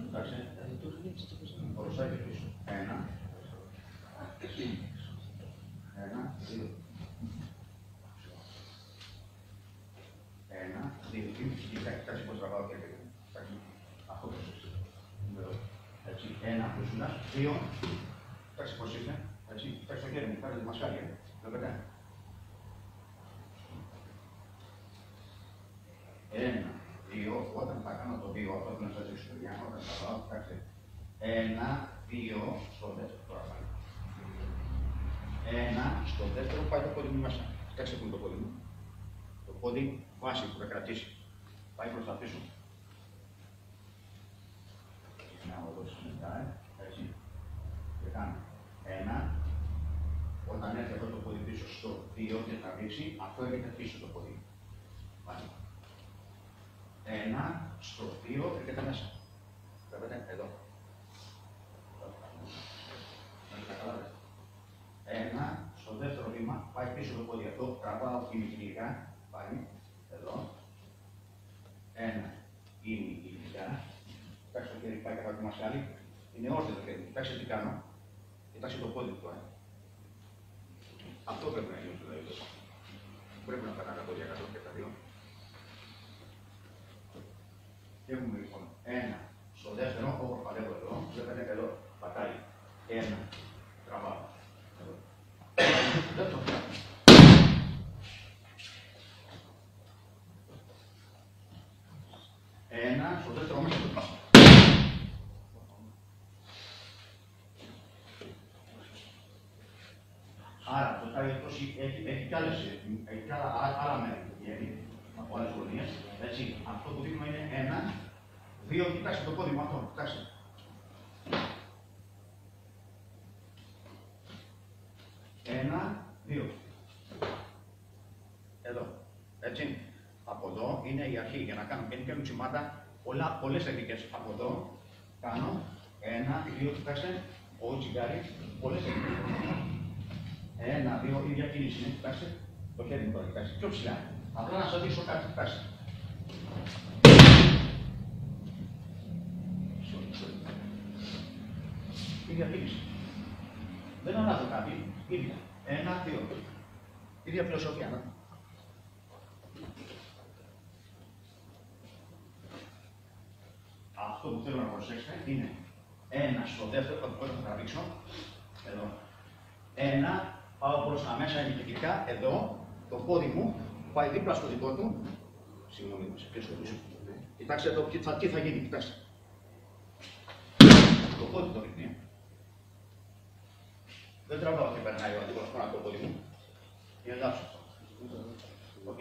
Εντάξει. Μπροστά και πίσω. Ένα. Ένα, δύο. Ένα, δύο. Κοιτάξτε πώς τραβάω και αυτό πώς είναι. Έτσι, ένα πούσουλας, δύο. Κοιτάξτε πώς είναι. Έτσι, κοιτάξτε το χέρι μου, πάρετε τη μασχάλια. Βλέπετε. Ένα, δύο. Όταν θα κάνω το δύο, αυτό που να σας δείξω, όταν θα πάω, κοιτάξτε. Ένα, δύο, στο δεύτερο τώρα πάλι. Ένα, στο δεύτερο πάει το πόδι μου μέσα. Κοιτάξτε που είναι το πόδι μου. Το πόδι βάση που θα κρατήσει. Πάει προς τα πίσω. Να εδώ μετά, έτσι. Και κάνω ένα. Όταν έρθει αυτό το πόδι πίσω στο 2 και θα δείξει, αυτό έρχεται πίσω το πόδι. Πάλι. Ένα, στο 2 έρχεται μέσα. Βλέπετε, εδώ. Ένα, στο δεύτερο βήμα, πάει πίσω το πόδι αυτό, τραβάω ημικυκλικά, πάλι, εδώ. Ένα, ημικυκλικά. Κοιτάξτε το χέρι, πάει κατά το μασχάλι. Είναι όρθιο το χέρι. Κοιτάξτε τι κάνω. Κοιτάξτε το πόδι του τώρα. Αυτό πρέπει να γίνει στο δηλαδή. Πρέπει να πατάνε τα πόδια κάτω και τα δύο. Και έχουμε λοιπόν ένα, στο δεύτερο, όπου παλεύω εδώ, βλέπετε εδώ, πατάει. Ένα, τραβάω. Δεν το κάνω. Ένα, στο δεύτερο μέσα το πάω. Άρα το τάγιο έχει κι άλλα μέρη από άλλες γωνίες. Έτσι, αυτό το δείγμα είναι ένα, δύο, κοιτάξτε το πόδι μου αυτό, κοιτάξτε. Ένα, δύο. Εδώ. Έτσι. Από εδώ είναι η αρχή για να κάνω και τσιμάτα, πολλές τεχνικές. Από εδώ κάνω ένα, δύο, κοιτάξτε, ο τσιγκάρι, πολλές τεχνικές. Ένα, δύο, ίδια κίνηση είναι, κοιτάξτε, το χέρι μου τώρα, κοιτάξτε, πιο ψηλά. Απλά να σας δείξω κάτι, κοιτάξτε. Ίδια κίνηση. Δεν αλλάζω κάτι, ίδια. Ένα, δύο. Ίδια φιλοσοφία, ναι. Αυτό που θέλω να προσέξετε είναι ένα στο δεύτερο, που θα τραβήξω, εδώ. Ένα, πάω προς τα μέσα ενικητικά, εδώ, το πόδι μου πάει δίπλα στο δικό του. Συγγνώμη, σε πίσω πίσω. Κοιτάξτε εδώ, τι θα γίνει, κοιτάξτε. Το πόδι το ρίχνει. Δεν τραβάω και περνάει ο αντίπαλος πάνω από το πόδι μου. Είναι λάθος αυτό. Οκ.